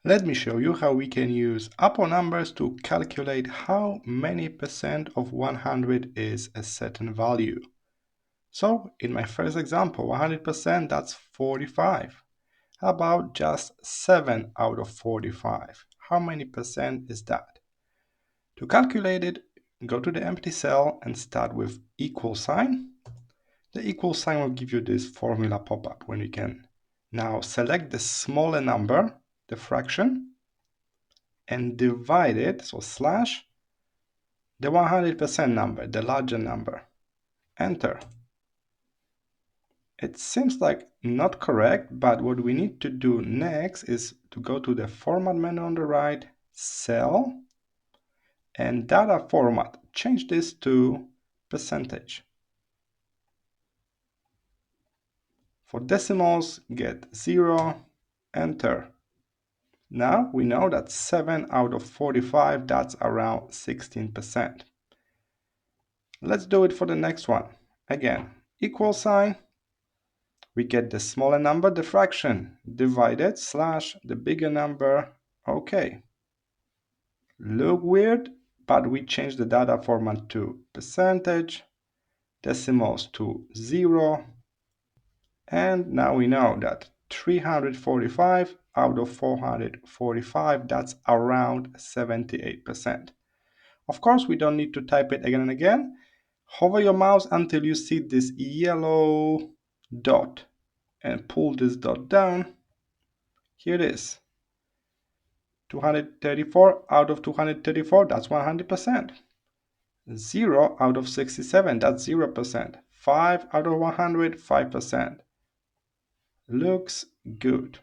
Let me show you how we can use upper numbers to calculate how many percent of 100 is a certain value. So in my first example, 100%, that's 45. How about just 7 out of 45? How many percent is that? To calculate it, go to the empty cell and start with equal sign. The equal sign will give you this formula pop-up when you can now select the smaller number, the fraction, and divide it, so slash, the 100% number, the larger number. Enter. It seems like not correct, but what we need to do next is to go to the format menu on the right, cell, and data format. Change this to percentage. For decimals, get 0, enter. Now we know that 7 out of 45, that's around 16%. Let's do it for the next one. Again, equal sign. We get the smaller number, the fraction, divided, slash, the bigger number. Okay. Look weird, but we change the data format to percentage, decimals to 0, and now we know that 345 out of 445, that's around 78%. Of course, we don't need to type it again and again. Hover your mouse until you see this yellow dot and pull this dot down. Here it is. 234 out of 234, that's 100%. 0 out of 67, that's 0%. 5 out of 100, 5%. Looks good.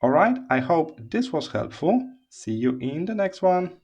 Alright, I hope this was helpful. See you in the next one.